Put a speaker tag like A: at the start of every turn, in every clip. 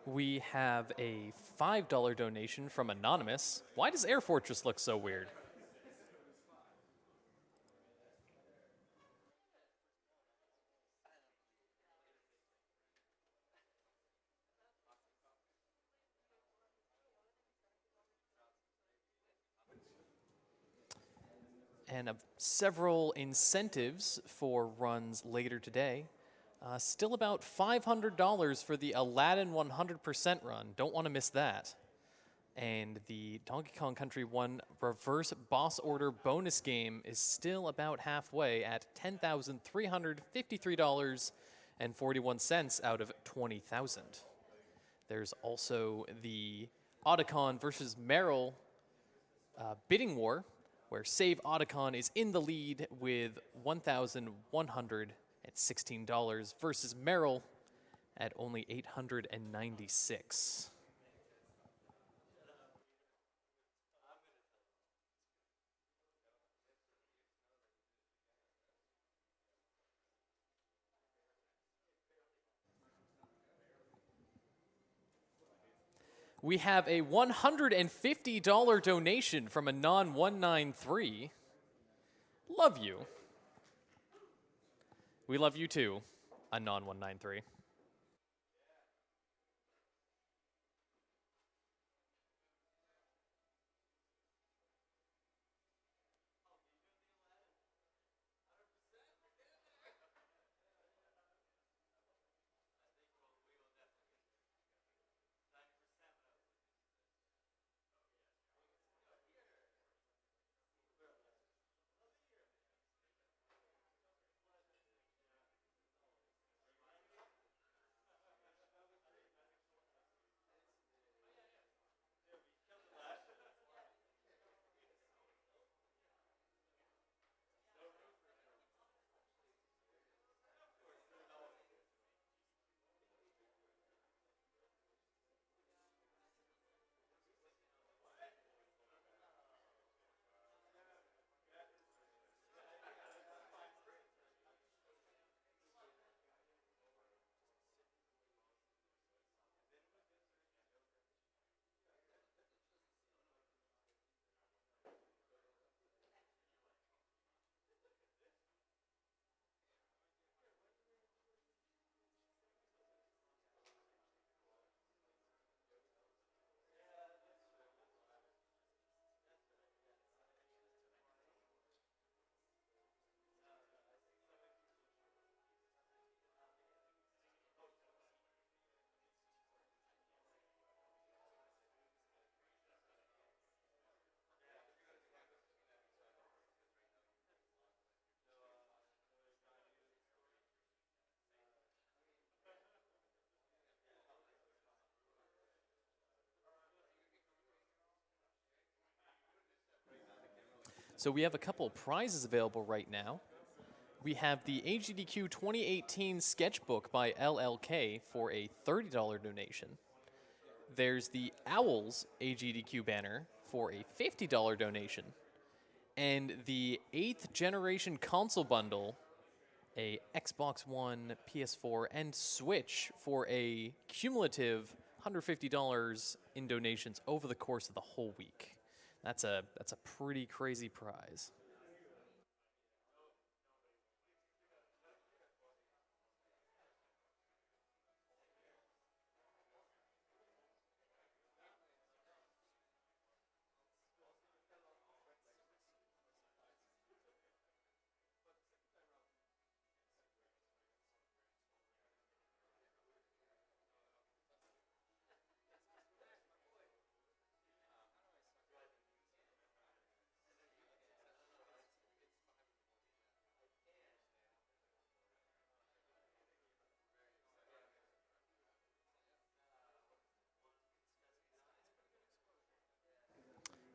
A: We have a $5 donation from Anonymous. Why does Air Fortress look so weird? And several incentives for runs later today. Still about $500 for the Aladdin 100% run. Don't want to miss that. And the Donkey Kong Country 1 reverse boss order bonus game is still about halfway at $10,353.41 out of 20,000. There's also the Otacon versus Merrill bidding war, where Save Otacon is in the lead with $1,116 versus Merrill at only $896. We have a $150 donation from a non-193. Love you. We love you too, a non-193. So we have a couple prizes available right now. We have the AGDQ 2018 sketchbook by LLK for a $30 donation. There's the Owls AGDQ banner for a $50 donation. And the 8th generation console bundle, a Xbox One, PS4, and Switch for a cumulative $150 in donations over the course of the whole week. That's a pretty crazy prize.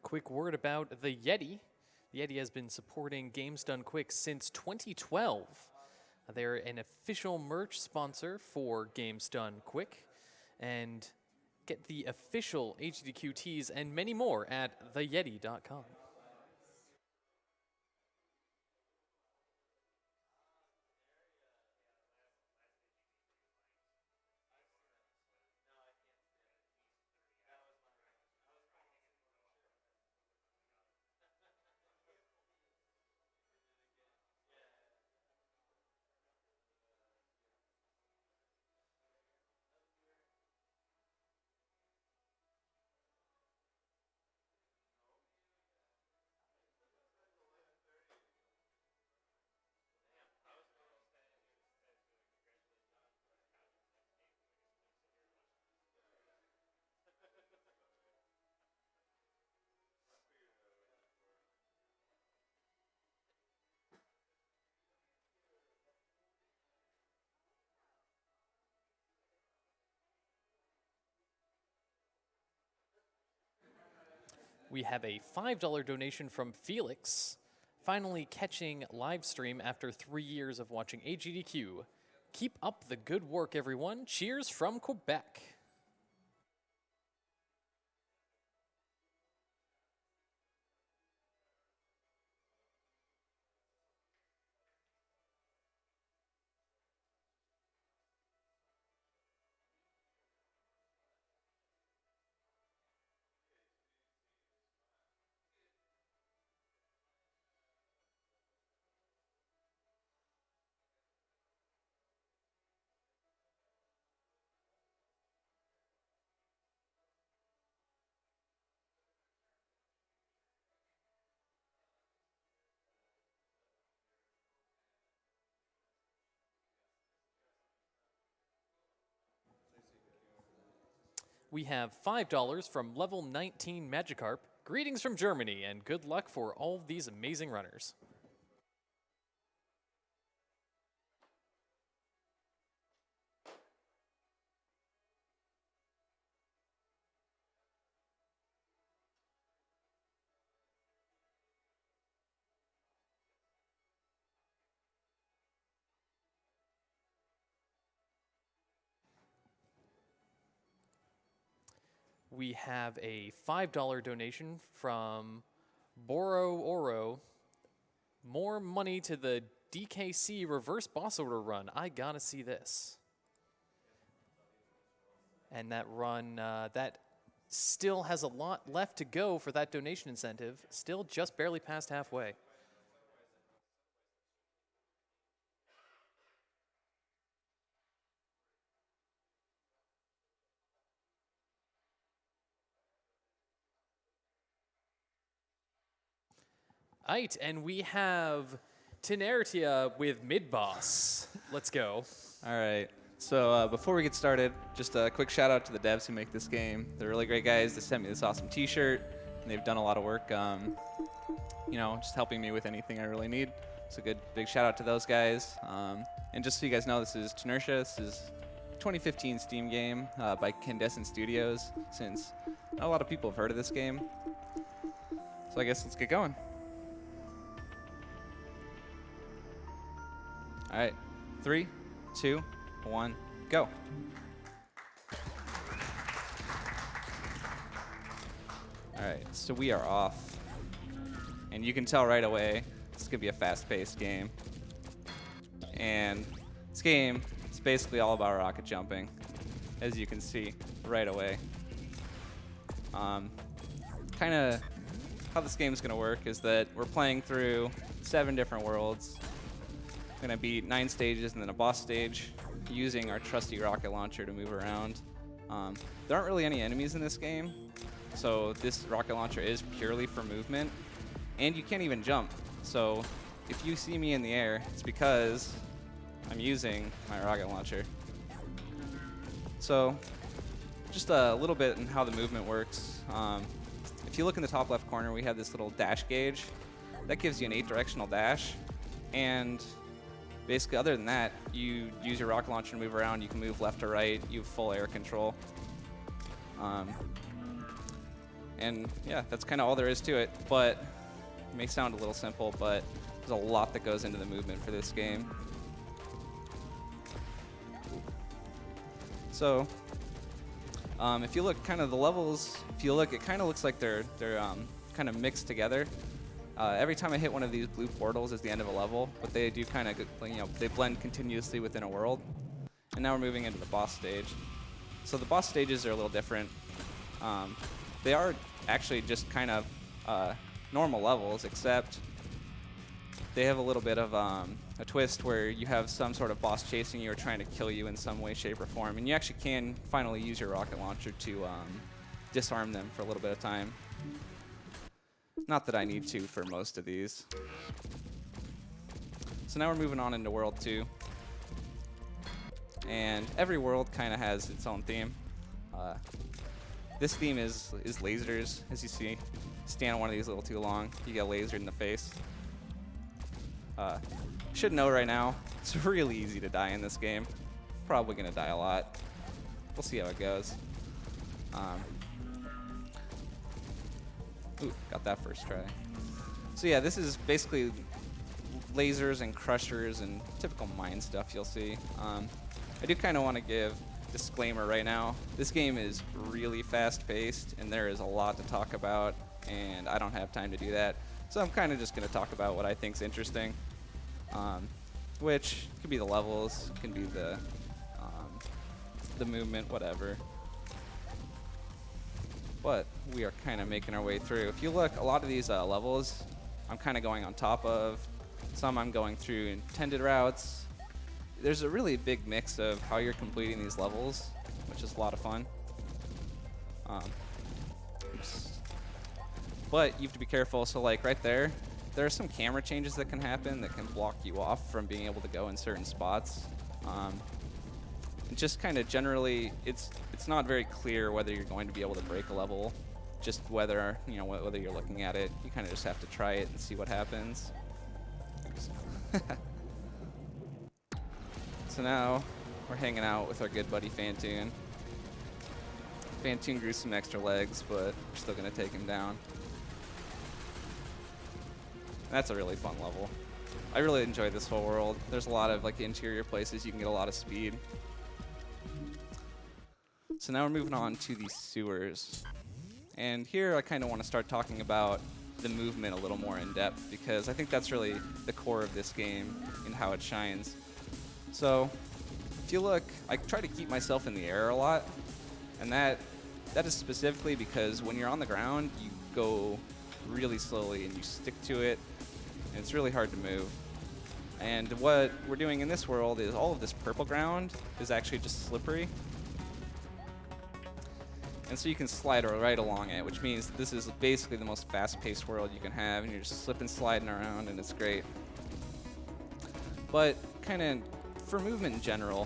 A: Quick word about the Yeti. The Yeti has been supporting Games Done Quick since 2012. They're an official merch sponsor for Games Done Quick. And get the official HDQ tees and many more at theyeti.com. We have a $5 donation from Felix, finally catching live stream after 3 years of watching AGDQ. Keep up the good work, everyone. Cheers from Quebec. We have $5 from level 19 Magikarp. Greetings from Germany, and good luck for all of these amazing runners. We have a $5 donation from Boro Oro. More money to the DKC reverse boss order run. I gotta see this. And that run, that still has a lot left to go for that donation incentive. Still just barely past halfway. All right, and we have Tinertia with Midboss. Let's go.
B: All right. So before we get started, just a quick shout out to the devs who make this game. They're really great guys. They sent me this awesome T-shirt, and they've done a lot of work, you know, just helping me with anything I really need. So good, big shout out to those guys. And just so you guys know, this is Tinertia. This is 2015 Steam game by Candescent Studios. Since not a lot of people have heard of this game, so I guess let's get going. All right, 3, 2, 1, go. All right, so we are off. And you can tell right away, this is gonna be a fast-paced game. And this game is basically all about rocket jumping, as you can see right away. Kind of how this game is gonna work is that we're playing through 7 different worlds. We're gonna beat 9 stages and then a boss stage using our trusty rocket launcher to move around. There aren't really any enemies in this game, so this rocket launcher is purely for movement, and you can't even jump. So if you see me in the air, it's because I'm using my rocket launcher. So just a little bit on how the movement works. If you look in the top left corner, we have this little dash gauge. That gives you an 8-directional dash, and basically, other than that, you use your rocket launcher to move around. You can move left or right. You have full air control. And yeah, that's kind of all there is to it. But it may sound a little simple, but there's a lot that goes into the movement for this game. So if you look, kind of the levels, if you look, it kind of looks like they're kind of mixed together. Every time I hit one of these blue portals is the end of a level, but they do kind of, you know, they blend continuously within a world. And now we're moving into the boss stage. So the boss stages are a little different. They are actually just kind of normal levels, except they have a little bit of a twist where you have some sort of boss chasing you or trying to kill you in some way, shape, or form. And you actually can finally use your rocket launcher to disarm them for a little bit of time. Not that I need to for most of these. So now we're moving on into World 2. And every world kind of has its own theme. This theme is lasers. As you see, stand on one of these a little too long, you get lasered in the face. Should know right now, it's really easy to die in this game. Probably gonna die a lot. We'll see how it goes. Ooh, got that first try. So yeah, this is basically lasers and crushers and typical mine stuff you'll see. I do kind of want to give a disclaimer right now. This game is really fast-paced, and there is a lot to talk about, and I don't have time to do that. So I'm kind of just going to talk about what I think is interesting, which could be the levels, can be the movement, whatever. But we are kind of making our way through. If you look, a lot of these levels, I'm kind of going on top of. Some I'm going through intended routes. There's a really big mix of how you're completing these levels, which is a lot of fun. But you have to be careful. So like right there are some camera changes that can happen that can block you off from being able to go in certain spots. Just kind of generally, it's not very clear whether you're going to be able to break a level. Just whether whether you're looking at it, you kind of just have to try it and see what happens. So now we're hanging out with our good buddy Fantoon. Fantoon grew some extra legs, but we're still gonna take him down. That's a really fun level. I really enjoy this whole world. There's a lot of like interior places you can get a lot of speed. So now we're moving on to the sewers. And here I kind of want to start talking about the movement a little more in depth, because I think that's really the core of this game and how it shines. So if you look, I try to keep myself in the air a lot, and that is specifically because when you're on the ground, you go really slowly and you stick to it, and it's really hard to move. And what we're doing in this world is all of this purple ground is actually just slippery. And so you can slide right along it, which means this is basically the most fast-paced world you can have, and you're just slipping, sliding around, and it's great. But kind of for movement in general,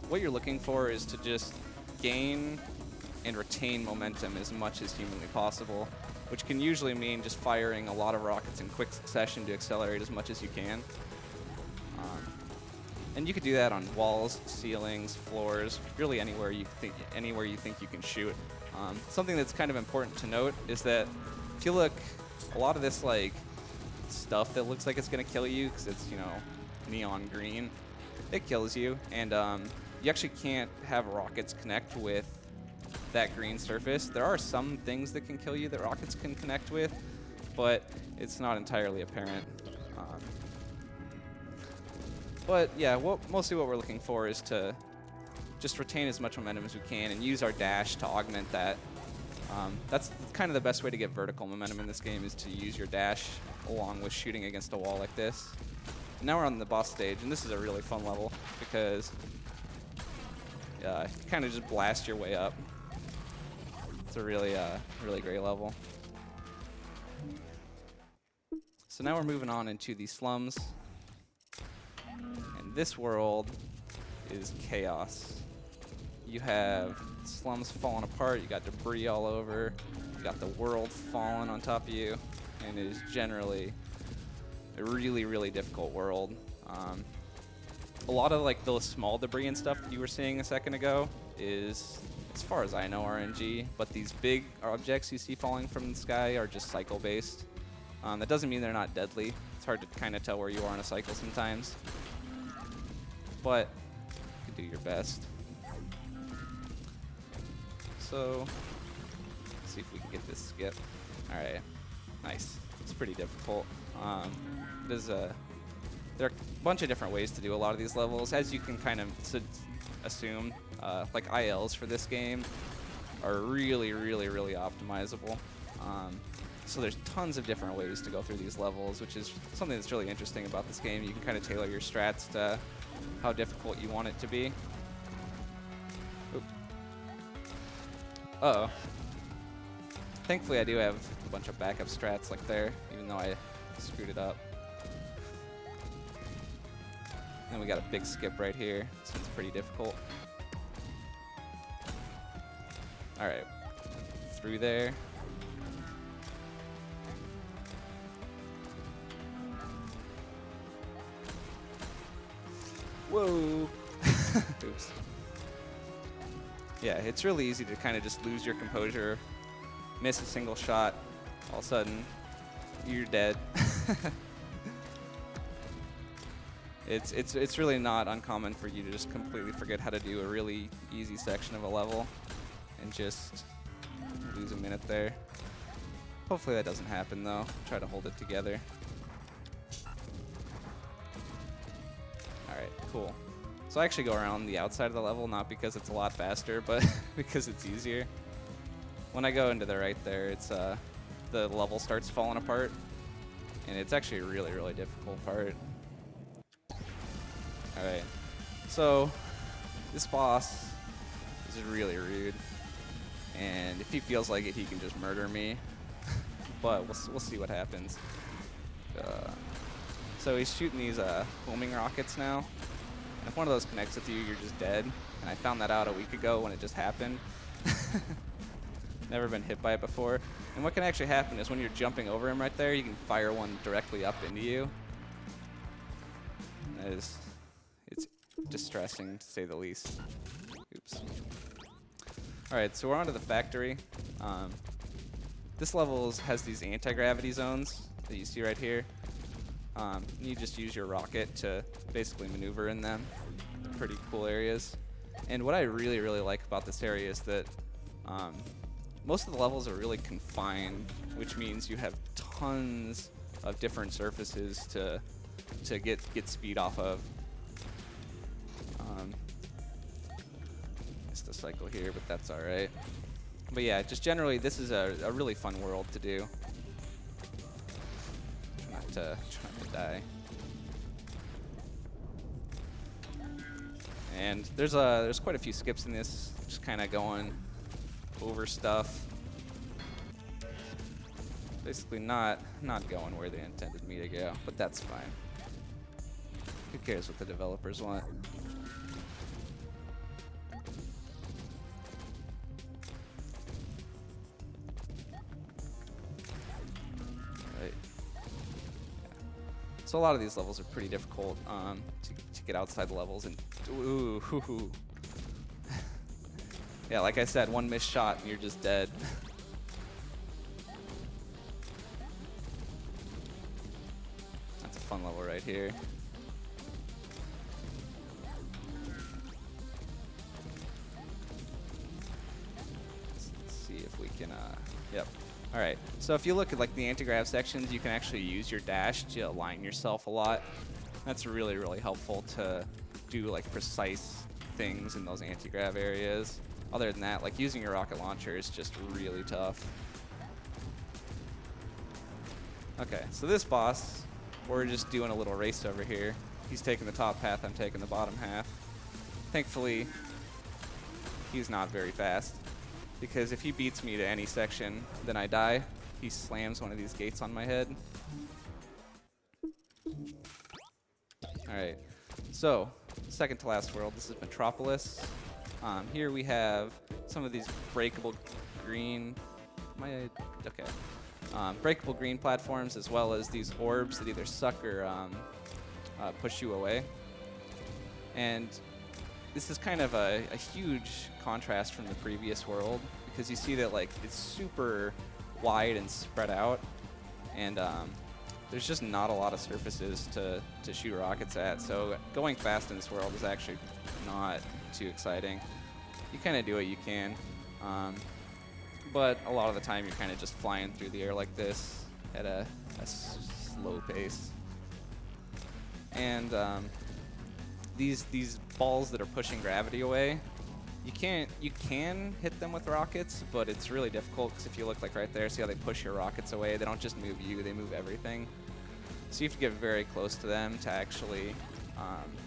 B: what you're looking for is to just gain and retain momentum as much as humanly possible, which can usually mean just firing a lot of rockets in quick succession to accelerate as much as you can. And you could do that on walls, ceilings, floors, really anywhere you think you can shoot. Something that's kind of important to note is that if you look, a lot of this like stuff that looks like it's gonna kill you because it's neon green, it kills you, and you actually can't have rockets connect with that green surface. There are some things that can kill you that rockets can connect with, but it's not entirely apparent. But yeah, mostly what we're looking for is to just retain as much momentum as we can and use our dash to augment that. That's kind of the best way to get vertical momentum in this game, is to use your dash along with shooting against a wall like this. And now we're on the boss stage, and this is a really fun level because you kind of just blast your way up. It's a really great level. So now we're moving on into the slums. And this world is chaos. You have slums falling apart, you got debris all over, you got the world falling on top of you, and it is generally a really difficult world. A lot of like those small debris and stuff that you were seeing a second ago is, as far as I know, RNG, but these big objects you see falling from the sky are just cycle based. That doesn't mean they're not deadly. It's hard to kind of tell where you are in a cycle sometimes, but you can do your best. So let's see if we can get this skip. All right, nice. It's pretty difficult. There are a bunch of different ways to do a lot of these levels, as you can kind of assume. Like ILs for this game are really optimizable. So there's tons of different ways to go through these levels, which is something that's really interesting about this game. You can kind of tailor your strats to how difficult you want it to be. Oops. Uh-oh. Thankfully, I do have a bunch of backup strats like there, even though I screwed it up. And we got a big skip right here, so it's pretty difficult. All right, through there. Whoa. Oops. Yeah, it's really easy to kind of just lose your composure, miss a single shot, all of a sudden, you're dead. It's really not uncommon for you to just completely forget how to do a really easy section of a level and just lose a minute there. Hopefully that doesn't happen though. Try to hold it together. Alright, cool. So I actually go around the outside of the level, not because it's a lot faster, but because it's easier. When I go into the right there, it's the level starts falling apart, and it's actually a really, really difficult part. Alright, so this boss is really rude, and if he feels like it, he can just murder me, but we'll see what happens. So he's shooting these homing rockets now, and if one of those connects with you, you're just dead, and I found that out a week ago when it just happened. Never been hit by it before, and what can actually happen is when you're jumping over him right there, you can fire one directly up into you. It's distressing to say the least. Oops. Alright, so we're onto the factory. This level has these anti-gravity zones that you see right here. You just use your rocket to basically maneuver in them. Pretty cool areas. And what I really, really like about this area is that most of the levels are really confined, which means you have tons of different surfaces to get speed off of. Missed a cycle here, but that's all right. But yeah, just generally, this is a really fun world to do. Try not to die. And there's quite a few skips in this, just kind of going over stuff. Basically not going where they intended me to go, but that's fine. Who cares what the developers want? Right. So a lot of these levels are pretty difficult to get outside the levels, and ooh. Yeah, like I said, one missed shot and you're just dead. That's a fun level right here. Let's see if we can, yep. All right, so if you look at like the anti-grav sections, you can actually use your dash to align yourself a lot. That's really, really helpful to do like precise things in those anti-grav areas. Other than that, like using your rocket launcher is just really tough. Okay, so this boss, we're just doing a little race over here. He's taking the top path, I'm taking the bottom half. Thankfully, he's not very fast, because if he beats me to any section, then I die. He slams one of these gates on my head. Alright, so second to last world, this is Metropolis. Here we have some of these breakable green, breakable green platforms, as well as these orbs that either suck or push you away. And this is kind of a huge contrast from the previous world, because you see that like it's super wide and spread out, and there's just not a lot of surfaces to shoot rockets at. So going fast in this world is actually not too exciting. You kind of do what you can, but a lot of the time you're kind of just flying through the air like this at a slow pace. And these balls that are pushing gravity away, you can hit them with rockets, but it's really difficult, because if you look like right there, see how they push your rockets away? They don't just move you, they move everything. So you have to get very close to them to actually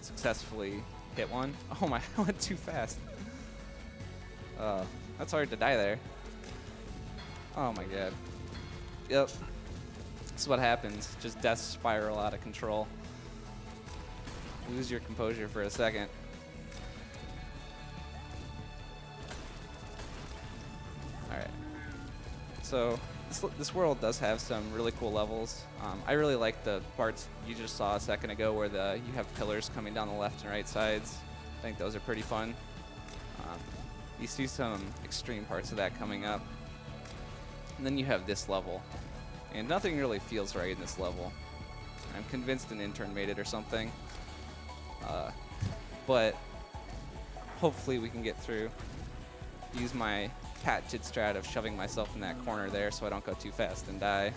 B: successfully hit one. Oh my, I went too fast. That's hard to die there. Oh my god. Yep. This is what happens. Just death spiral out of control. Lose your composure for a second. Alright. So this world does have some really cool levels. I really like the parts you just saw a second ago where you have pillars coming down the left and right sides. I think those are pretty fun. You see some extreme parts of that coming up. And then you have this level. And nothing really feels right in this level. I'm convinced an intern made it or something. But hopefully we can get through. Use my patented strat of shoving myself in that corner there so I don't go too fast and die.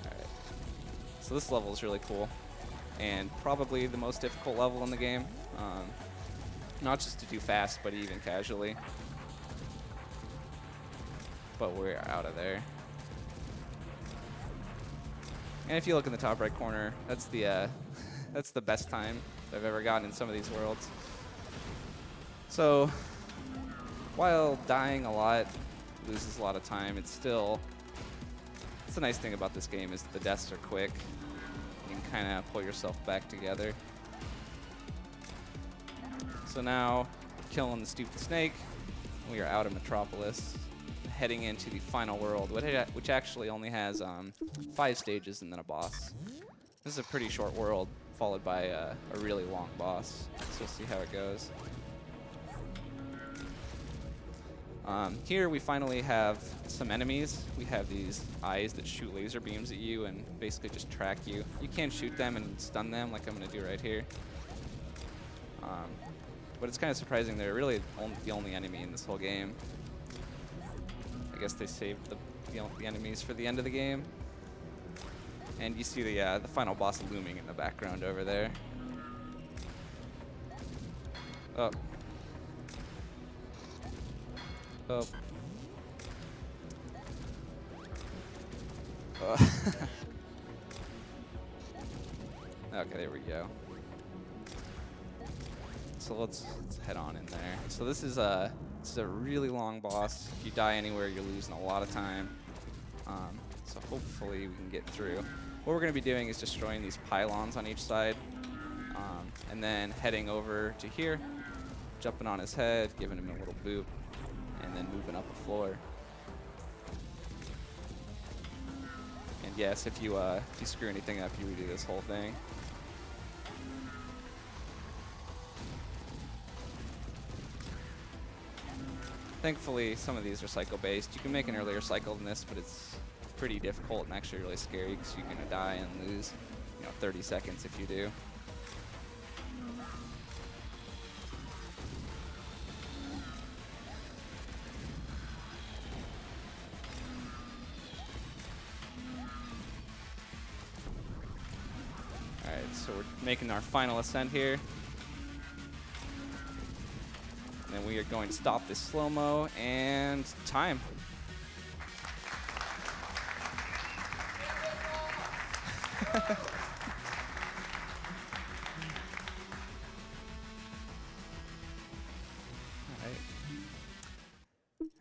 B: Alright. So this level is really cool. And probably the most difficult level in the game. Not just to do fast, but even casually. But we're out of there. And if you look in the top right corner, that's the that's the best time I've ever gotten in some of these worlds. So while dying a lot loses a lot of time, it's the nice thing about this game is the deaths are quick. You can kind of pull yourself back together. So now, killing the stupid snake, we are out of Metropolis, heading into the final world, which actually only has 5 stages and then a boss. This is a pretty short world, followed by a really long boss. So we'll see how it goes. Here we finally have some enemies. We have these eyes that shoot laser beams at you and basically just track you. You can shoot them and stun them like I'm going to do right here. But it's kind of surprising they're really the only enemy in this whole game. I guess they saved the enemies for the end of the game. And you see the final boss looming in the background over there. Oh. Oh. Okay, there we go. So let's head on in there. So this is a really long boss. If you die anywhere, you're losing a lot of time. So hopefully we can get through. What we're going to be doing is destroying these pylons on each side, and then heading over to here, jumping on his head, giving him a little boop, and then moving up the floor. And yes, if you screw anything up, you redo this whole thing. Thankfully, some of these are cycle-based. You can make an earlier cycle than this, but it's pretty difficult and actually really scary because you're going to die and lose 30 seconds if you do. Alright, so we're making our final ascent here. And we are going to stop this slow-mo and time. Alright.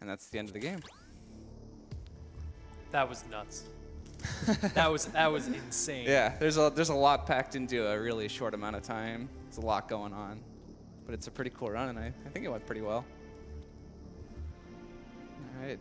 B: And that's the end of the game.
A: That was nuts. that was insane.
B: Yeah, there's a lot packed into a really short amount of time. There's a lot going on. But it's a pretty cool run, and I think it went pretty well. All right.